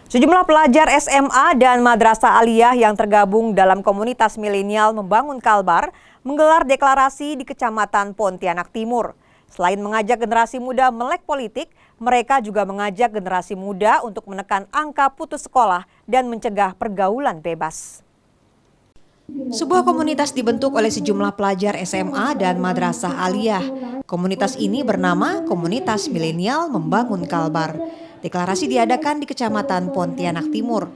Sejumlah pelajar SMA dan Madrasah Aliyah yang tergabung dalam komunitas milenial Membangun Kalbar menggelar deklarasi di Kecamatan Pontianak Timur. Selain mengajak generasi muda melek politik, mereka juga mengajak generasi muda untuk menekan angka putus sekolah dan mencegah pergaulan bebas. Sebuah komunitas dibentuk oleh sejumlah pelajar SMA dan Madrasah Aliyah. Komunitas ini bernama Komunitas Milenial Membangun Kalbar. Deklarasi diadakan di Kecamatan Pontianak Timur.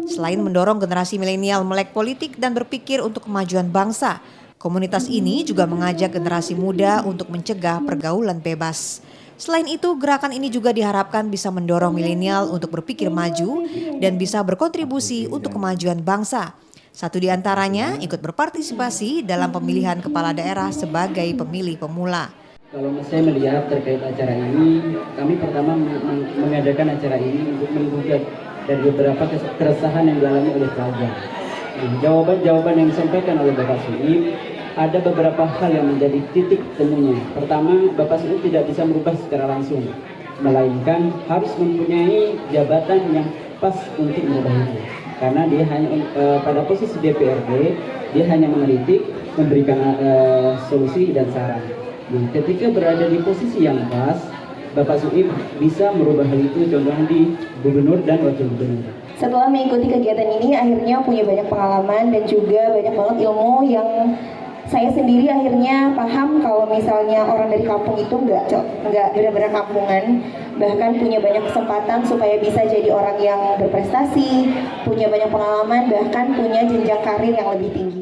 Selain mendorong generasi milenial melek politik dan berpikir untuk kemajuan bangsa, komunitas ini juga mengajak generasi muda untuk mencegah pergaulan bebas. Selain itu, gerakan ini juga diharapkan bisa mendorong milenial untuk berpikir maju dan bisa berkontribusi untuk kemajuan bangsa. Satu di antaranya ikut berpartisipasi dalam pemilihan kepala daerah sebagai pemilih pemula. Kalau saya melihat terkait acara ini, kami pertama mengadakan acara ini untuk menggugat dari beberapa keresahan yang dialami oleh pelajar. Jawaban-jawaban yang disampaikan oleh Bapak Suip, ada beberapa hal yang menjadi titik temunya. Pertama, Bapak Suip tidak bisa merubah secara langsung, melainkan harus mempunyai jabatan yang pas untuk merubah itu. Karena dia hanya pada posisi DPRD, dia hanya mengkritik, memberikan solusi dan saran. Nah, ketika berada di posisi yang pas, Bapak Suip bisa merubah hal itu, contohnya di gubernur dan wakil gubernur. Setelah mengikuti kegiatan ini, akhirnya punya banyak pengalaman dan juga banyak banget ilmu yang saya sendiri akhirnya paham kalau misalnya orang dari kampung itu nggak benar-benar kampungan, bahkan punya banyak kesempatan supaya bisa jadi orang yang berprestasi, punya banyak pengalaman, bahkan punya jenjang karir yang lebih tinggi.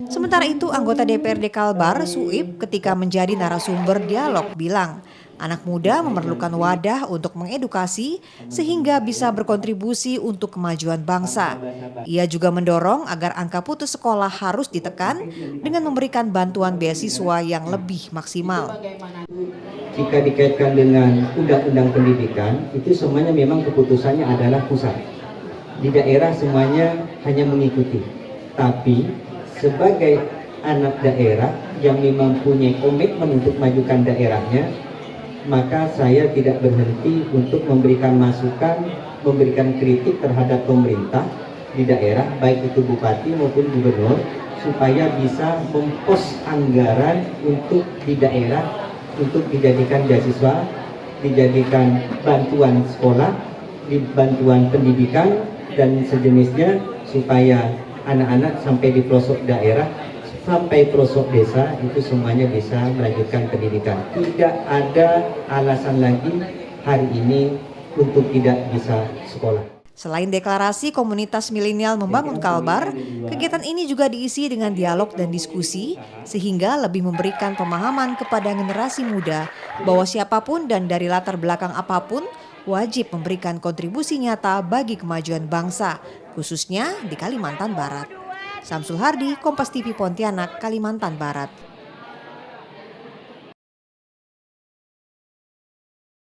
Sementara itu, anggota DPRD Kalbar, Suip, ketika menjadi narasumber dialog bilang, anak muda memerlukan wadah untuk mengedukasi sehingga bisa berkontribusi untuk kemajuan bangsa. Ia juga mendorong agar angka putus sekolah harus ditekan dengan memberikan bantuan beasiswa yang lebih maksimal. Jika dikaitkan dengan undang-undang pendidikan, itu semuanya memang keputusannya adalah pusat. Di daerah semuanya hanya mengikuti. Tapi sebagai anak daerah yang memang punya komitmen untuk majukan daerahnya, maka saya tidak berhenti untuk memberikan masukan, memberikan kritik terhadap pemerintah di daerah, baik itu bupati maupun gubernur, supaya bisa mempos anggaran untuk di daerah, untuk dijadikan beasiswa, dijadikan bantuan sekolah, bantuan pendidikan, dan sejenisnya, supaya anak-anak sampai di pelosok daerah, sampai pelosok desa itu semuanya bisa melanjutkan pendidikan. Tidak ada alasan lagi hari ini untuk tidak bisa sekolah. Selain deklarasi komunitas milenial Membangun Kalbar, kegiatan ini juga diisi dengan dialog dan diskusi sehingga lebih memberikan pemahaman kepada generasi muda bahwa siapapun dan dari latar belakang apapun wajib memberikan kontribusi nyata bagi kemajuan bangsa, khususnya di Kalimantan Barat. Samsul Hardi, Kompas TV Pontianak, Kalimantan Barat.